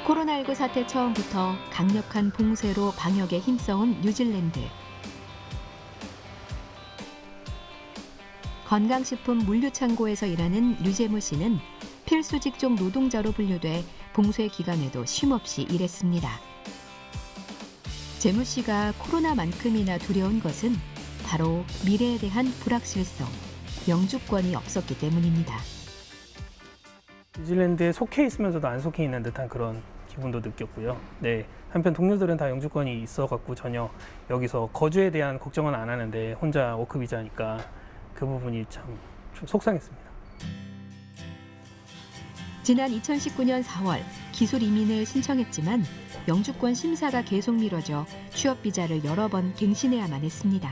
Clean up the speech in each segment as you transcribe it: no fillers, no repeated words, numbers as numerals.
코로나19 사태 처음부터 강력한 봉쇄로 방역에 힘써온 뉴질랜드. 건강식품 물류창고에서 일하는 류재무 씨는 필수 직종 노동자로 분류돼 봉쇄 기간에도 쉼없이 일했습니다. 재무 씨가 코로나만큼이나 두려운 것은 바로 미래에 대한 불확실성, 영주권이 없었기 때문입니다. 뉴질랜드에 속해 있으면서도 안 속해 있는 듯한 그런 기분도 느꼈고요. 네, 한편 동료들은 다 영주권이 있어갖고 전혀 여기서 거주에 대한 걱정은 안 하는데 혼자 워크비자니까 그 부분이 참 속상했습니다. 지난 2019년 4월 기술 이민을 신청했지만 영주권 심사가 계속 미뤄져 취업 비자를 여러 번 갱신해야만 했습니다.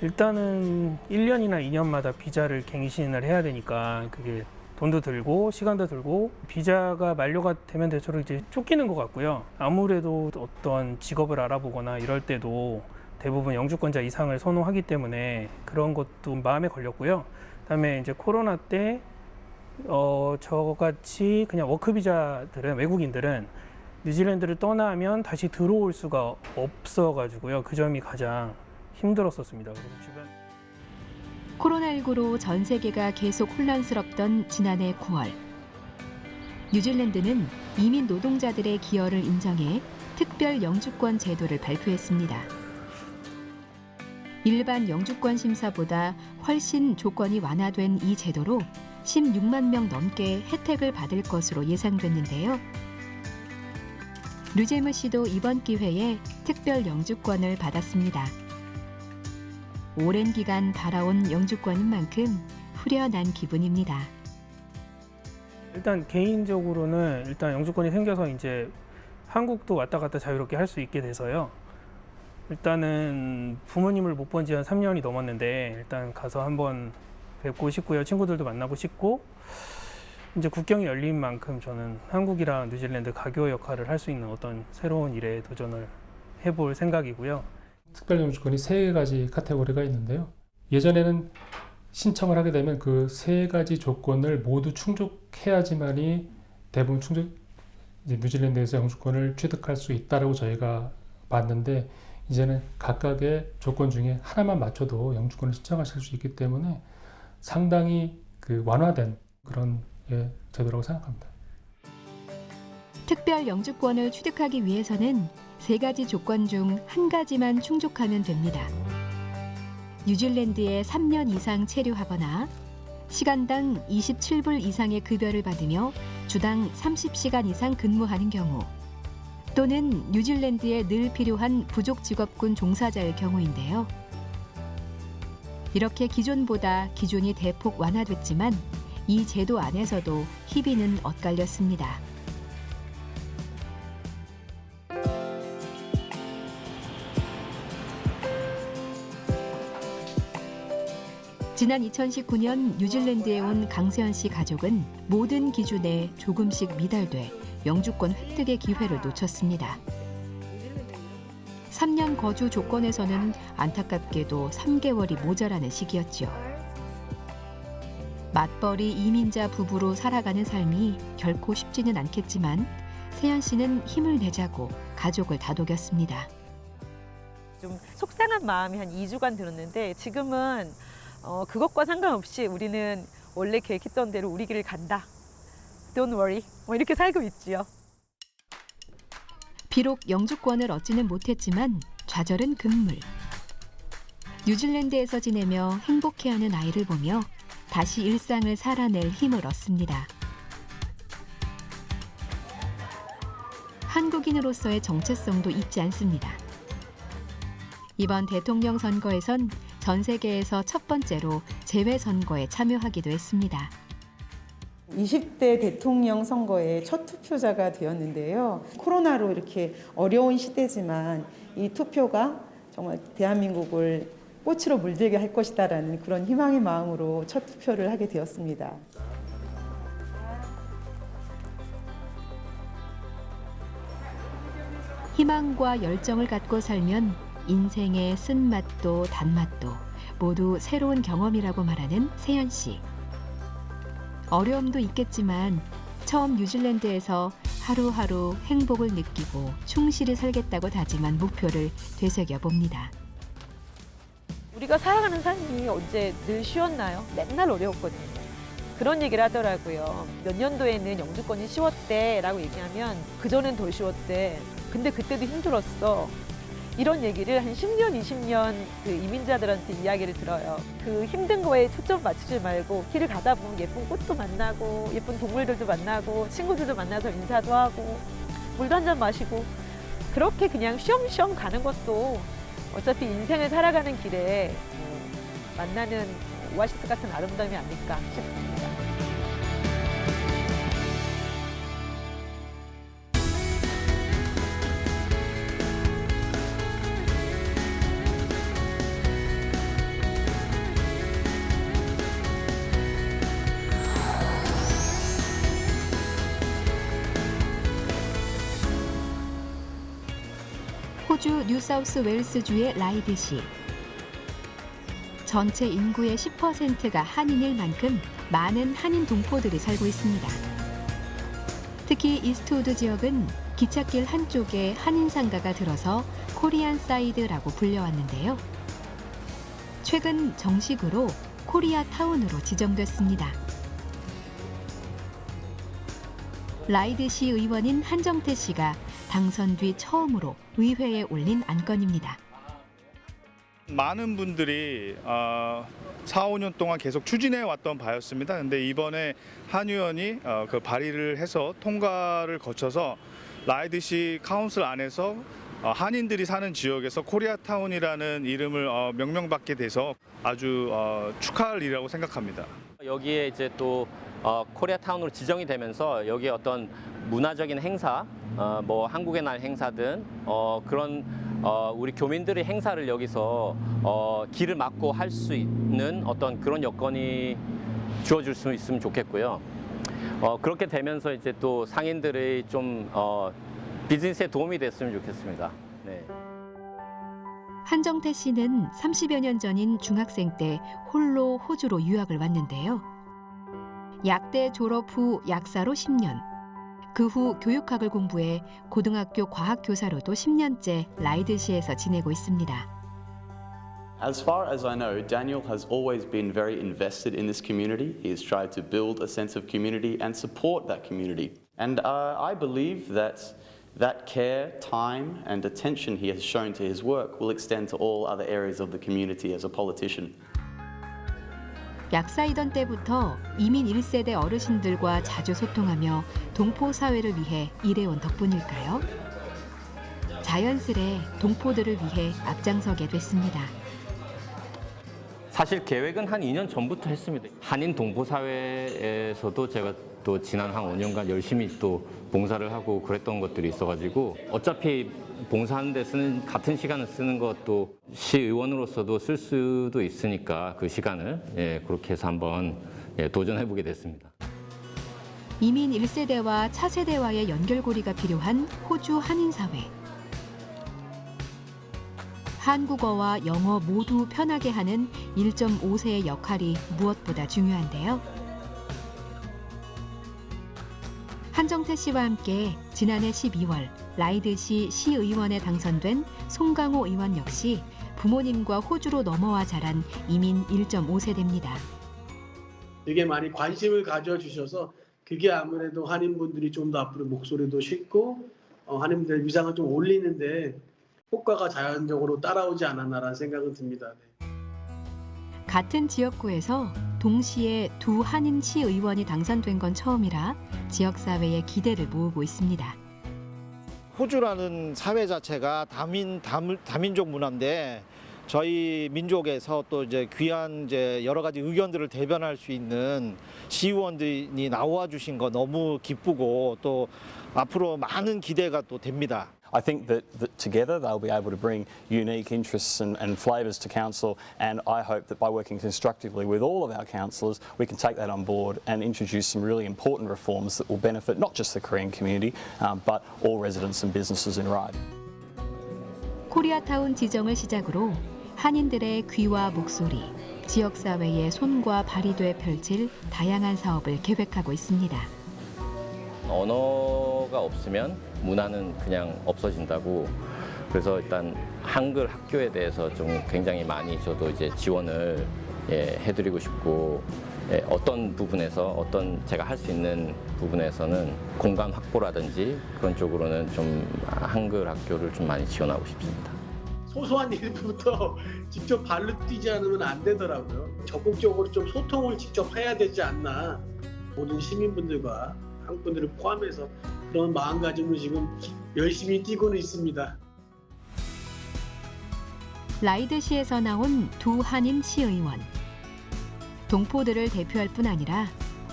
일단은 1년이나 2년마다 비자를 갱신을 해야 되니까 그게 돈도 들고 시간도 들고 비자가 만료가 되면 될수록 이제 쫓기는 것 같고요. 아무래도 어떤 직업을 알아보거나 이럴 때도 대부분 영주권자 이상을 선호하기 때문에 그런 것도 마음에 걸렸고요. 그다음에 이제 코로나 때 저같이 그냥 워크비자들은 외국인들은 뉴질랜드를 떠나면 다시 들어올 수가 없어가지고요. 그 점이 가장 힘들었었습니다. 그래서 주변 코로나19로 전 세계가 계속 혼란스럽던 지난해 9월. 뉴질랜드는 이민 노동자들의 기여를 인정해 특별 영주권 제도를 발표했습니다. 일반 영주권 심사보다 훨씬 조건이 완화된 이 제도로 16만 명 넘게 혜택을 받을 것으로 예상됐는데요. 류재무 씨도 이번 기회에 특별 영주권을 받았습니다. 오랜 기간 바라온 영주권인 만큼 후련한 기분입니다. 일단 개인적으로는 일단 영주권이 생겨서 이제 한국도 왔다 갔다 자유롭게 할 수 있게 돼서요. 일단은 부모님을 못 본 지 한 3년이 넘었는데 일단 가서 한번 뵙고 싶고요. 친구들도 만나고 싶고 이제 국경이 열린 만큼 저는 한국이랑 뉴질랜드 가교 역할을 할 수 있는 어떤 새로운 일에 도전을 해볼 생각이고요. 특별 영주권이 3가지 카테고리가 있는데요. 예전에는 신청을 하게 되면 그 3가지 조건을 모두 충족해야지만이 대부분 이제 뉴질랜드에서 영주권을 취득할 수 있다라고 저희가 봤는데 이제는 각각의 조건 중에 하나만 맞춰도 영주권을 신청하실 수 있기 때문에 상당히 완화된 그런 제도라고 생각합니다. 특별 영주권을 취득하기 위해서는 3가지 조건 중 1가지만 충족하면 됩니다. 뉴질랜드에 3년 이상 체류하거나 시간당 27불 이상의 급여를 받으며 주당 30시간 이상 근무하는 경우 또는 뉴질랜드에 늘 필요한 부족 직업군 종사자일 경우인데요. 이렇게 기존보다 기준이 대폭 완화됐지만 이 제도 안에서도 희비는 엇갈렸습니다. 지난 2019년 뉴질랜드에 온 강세현 씨 가족은 모든 기준에 조금씩 미달돼 영주권 획득의 기회를 놓쳤습니다. 3년 거주 조건에서는 안타깝게도 3개월이 모자라는 시기였죠. 맞벌이 이민자 부부로 살아가는 삶이 결코 쉽지는 않겠지만 세현 씨는 힘을 내자고 가족을 다독였습니다. 좀 속상한 마음이 한 2주간 들었는데 지금은 그것과 상관없이 우리는 원래 계획했던 대로 우리 길을 간다. Don't worry. 이렇게 살고 있지요. 비록 영주권을 얻지는 못했지만 좌절은 금물. 뉴질랜드에서 지내며 행복해하는 아이를 보며 다시 일상을 살아낼 힘을 얻습니다. 한국인으로서의 정체성도 잊지 않습니다. 이번 대통령 선거에선 전 세계에서 첫 번째로 재외선거에 참여하기도 했습니다. 20대 대통령 선거의 첫 투표자가 되었는데요. 코로나로 이렇게 어려운 시대지만 이 투표가 정말 대한민국을 꽃으로 물들게 할 것이다라는 그런 희망의 마음으로 첫 투표를 하게 되었습니다. 희망과 열정을 갖고 살면 인생의 쓴맛도 단맛도 모두 새로운 경험이라고 말하는 세연 씨. 어려움도 있겠지만 처음 뉴질랜드에서 하루하루 행복을 느끼고 충실히 살겠다고 다짐한 목표를 되새겨 봅니다. 우리가 살아가는 삶이 언제 늘 쉬웠나요? 맨날 어려웠거든요. 그런 얘기를 하더라고요. 몇 년도에는 영주권이 쉬웠대라고 얘기하면 그전엔 더 쉬웠대. 근데 그때도 힘들었어. 이런 얘기를 한 10년, 20년 그 이민자들한테 이야기를 들어요. 그 힘든 거에 초점 맞추지 말고 길을 가다 보면 예쁜 꽃도 만나고 예쁜 동물들도 만나고 친구들도 만나서 인사도 하고 물도 한 잔 마시고 그렇게 그냥 쉬엄쉬엄 가는 것도 어차피 인생을 살아가는 길에 만나는 오아시스 같은 아름다움이 아닐까 싶습니다. 호주 뉴사우스 웨일스주의 라이드시. 전체 인구의 10%가 한인일 만큼 많은 한인 동포들이 살고 있습니다. 특히 이스트우드 지역은 기찻길 한쪽에 한인 상가가 들어서 코리안 사이드라고 불려왔는데요. 최근 정식으로 코리아 타운으로 지정됐습니다. 라이드시 의원인 한정태 씨가 당선 뒤 처음으로 의회에 올린 안건입니다. 많은 분들이 4, 5년 동안 계속 추진해 왔던 바였습니다. 근데 이번에 한 의원이 그 발의를 해서 통과를 거쳐서 라이드시 카운슬 안에서 한인들이 사는 지역에서 코리아타운이라는 이름을 명명받게 돼서 아주 축하할 일이라고 생각합니다. 여기에 이제 또 코리아타운으로 지정이 되면서 여기에 어떤 문화적인 행사, 뭐 한국의 날 행사든 그런 우리 교민들의 행사를 여기서 길을 막고 할 수 있는 어떤 그런 여건이 주어질 수 있으면 좋겠고요. 그렇게 되면서 이제 또 상인들의 좀 비즈니스에 도움이 됐으면 좋겠습니다. 네. 한정태 씨는 30여 년 전인 중학생 때 홀로 호주로 유학을 왔는데요. 약대 졸업 후 약사로 10년, 그 후 교육학을 공부해 고등학교 과학교사로도 10년째 라이드시에서 지내고 있습니다. As far as I know, Daniel has always been very invested in this community. He has tried to build a sense of community and support that community. And I believe that care, time and attention he has shown to his work will extend to all other areas of the community as a politician. 약사이던 때부터 이민 1세대 어르신들과 자주 소통하며 동포 사회를 위해 일해온 덕분일까요? 자연스레 동포들을 위해 앞장서게 됐습니다. 사실 계획은 한 2년 전부터 했습니다. 한인 동포사회에서도 제가 또 지난 한 5년간 열심히 또 봉사를 하고 그랬던 것들이 있어가지고 어차피 봉사하는 데 쓰는 같은 시간을 쓰는 것도 시의원으로서도 쓸 수도 있으니까 그 시간을 그렇게 해서 한번 도전해보게 됐습니다. 이민 1세대와 차세대와의 연결고리가 필요한 호주 한인사회. 한국어와 영어 모두 편하게 하는 1.5세의 역할이 무엇보다 중요한데요. 한정태 씨와 함께 지난해 12월 라이드시 시의원에 당선된 송강호 의원 역시 부모님과 호주로 넘어와 자란 이민 1.5세대입니다. 되게 많이 관심을 가져주셔서 그게 아무래도 한인분들이 좀 더 앞으로 목소리도 싣고 한인분들 위상을 좀 올리는데 효과가 자연적으로 따라오지 않았나라는 생각은 듭니다. 같은 지역구에서 동시에 두 한인 시의원이 당선된 건 처음이라 지역사회의 기대를 모으고 있습니다. 호주라는 사회 자체가 다민족 문화인데 저희 민족에서 또 이제 귀한 여러 가지 의견들을 대변할 수 있는 시의원들이 나와 주신 거 너무 기쁘고 또 앞으로 많은 기대가 또 됩니다. I think that together they'll be able to bring unique interests and flavours to council, and I hope that by working constructively with all of our councillors we can take that on board and introduce some really important reforms that will benefit not just the Korean community but all residents and businesses in Ryde. 코리아타운 지정을 시작으로 한인들의 귀와 목소리, 지역사회의 손과 발이 돼 펼칠 다양한 사업을 계획하고 있습니다. 언어가 없으면 문화는 그냥 없어진다고. 그래서 일단 한글 학교에 대해서 좀 굉장히 많이 저도 이제 지원을 해드리고 싶고, 어떤 부분에서 어떤 제가 할 수 있는 부분에서는 공간 확보라든지 그런 쪽으로는 좀 한글 학교를 좀 많이 지원하고 싶습니다. 소소한 일부터 직접 발로 뛰지 않으면 안 되더라고요. 적극적으로 좀 소통을 직접 해야 되지 않나. 모든 시민분들과 한국분들을 포함해서 그런 마음가짐으로 지금 열심히 뛰고는 있습니다. 라이드시에서 나온 두 한인 시의원. 동포들을 대표할 뿐 아니라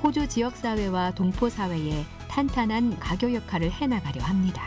호주 지역사회와 동포사회에 탄탄한 가교 역할을 해나가려 합니다.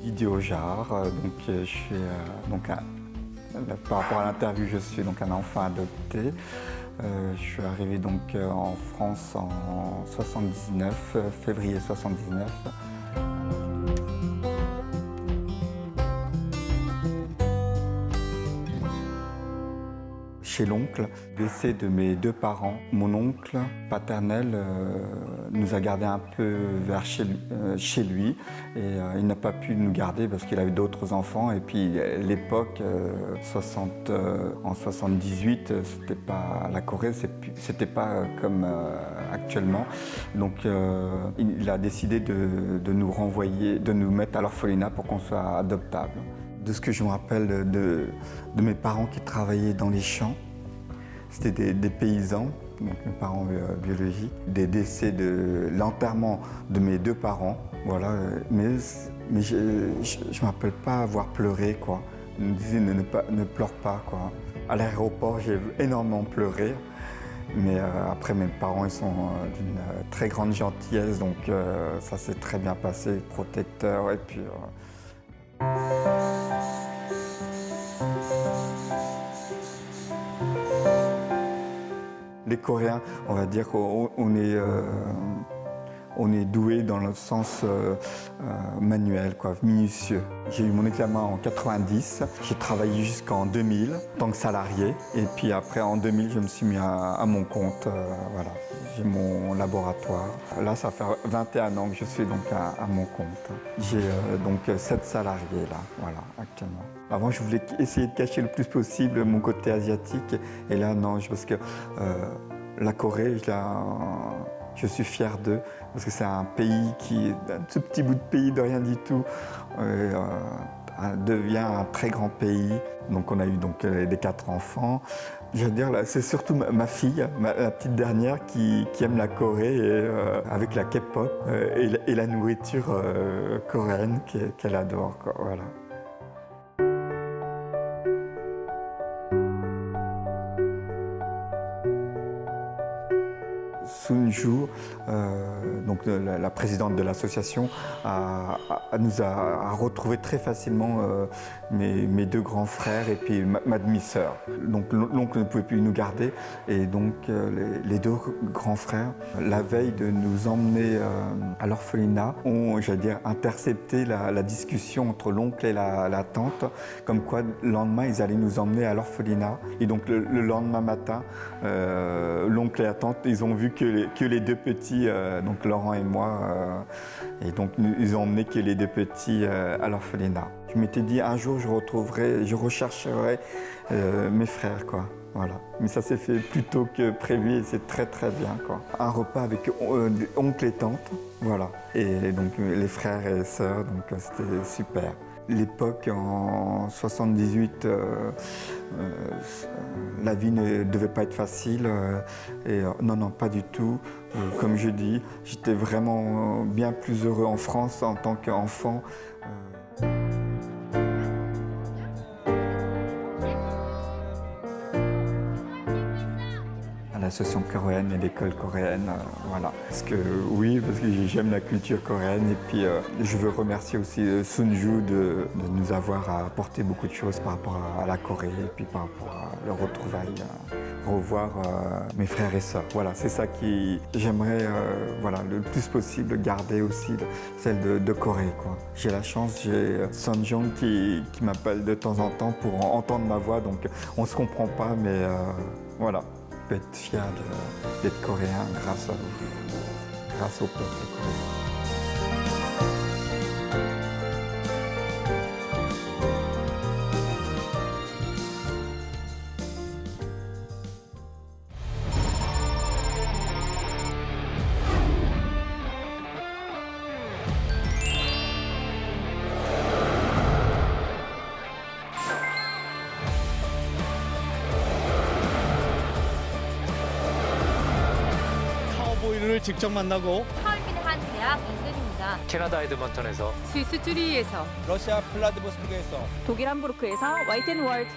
Didier Ojard, donc je suis par rapport à l'interview, je suis donc un enfant adopté. Je suis arrivé donc en France en 79, février 79. Chez l'oncle, décès de mes deux parents. Mon oncle paternel nous a gardés un peu vers chez lui et il n'a pas pu nous garder parce qu'il avait d'autres enfants. Et puis l'époque, en 78, c'était pas la Corée, c'était pas comme actuellement. Donc il a décidé de nous renvoyer, de nous mettre à l'orphelinat pour qu'on soit adoptable. De ce que je me rappelle de mes parents qui travaillaient dans les champs, c'était des paysans, donc mes parents biologiques, des décès de l'enterrement de mes deux parents, voilà. Mais je ne me rappelle pas avoir pleuré, quoi. Ils me disaient ne pleure pas, quoi. À l'aéroport, j'ai énormément pleuré. Mais après, mes parents, ils sont d'une très grande gentillesse, donc ça s'est très bien passé, protecteur, et puis... Les Coréens, on va dire qu'on est doué dans le sens manuel, quoi, minutieux. J'ai eu mon examen en 90, j'ai travaillé jusqu'en 2000 en tant que salarié. Et puis après, en 2000, je me suis mis à mon compte. Voilà. J'ai mon laboratoire. Là, ça fait 21 ans que je suis donc à mon compte. J'ai donc 7 salariés là, voilà, actuellement. Avant, je voulais essayer de cacher le plus possible mon côté asiatique. Et là, non, parce que la Corée, je suis fier d'eux. Parce que c'est un pays un tout petit bout de pays de rien du tout, devient un très grand pays. Donc on a eu donc les 4 enfants. Je veux dire, c'est surtout ma fille, la petite dernière, qui aime la Corée et, avec la K-pop et la nourriture coréenne qu'elle adore, quoi, voilà. Sunju, donc la présidente de l'association, nous a retrouvé très facilement mes 2 grands frères et puis ma demi-sœur. Donc l'oncle ne pouvait plus nous garder et donc les 2 grands frères, la veille de nous emmener à l'orphelinat, ont, j'allais dire, intercepté la discussion entre l'oncle et la tante, comme quoi le lendemain ils allaient nous emmener à l'orphelinat. Et donc le lendemain matin, l'oncle et la tante, ils ont vu que les 2 petits, donc Laurent et moi, et donc ils ont emmené que les 2 petits à l'orphelinat. Je m'étais dit un jour je rechercherai mes frères, quoi. Voilà. Mais ça s'est fait plus tôt que prévu et c'est très très bien, quoi. Un repas avec oncle et tante, voilà. Et donc les frères et sœurs, donc c'était super. L'époque en 78, la vie ne devait pas être facile. Non, pas du tout. Comme je dis, j'étais vraiment bien plus heureux en France en tant qu'enfant. L'association coréenne et l'école coréenne, voilà. Parce que j'aime la culture coréenne et puis je veux remercier aussi Sunju de nous avoir apporté beaucoup de choses par rapport à la Corée et puis par rapport à le retrouvailles. revoir mes frères et sœurs. Voilà, c'est ça qui j'aimerais voilà, le plus possible garder aussi, celle de Corée, quoi. J'ai la chance, j'ai Son Jong qui m'appelle de temps en temps pour entendre ma voix, donc on se comprend pas, mais voilà, je peux être fier d'être coréen grâce au peuple coréen. 카우보이를 직접 만나고 하얼빈의 한 대학 인근입니다. 캐나다 에드먼턴에서 스위스 쭈리히에서 러시아 플라디보스토크에서 독일 함부르크에서 화이트앤월드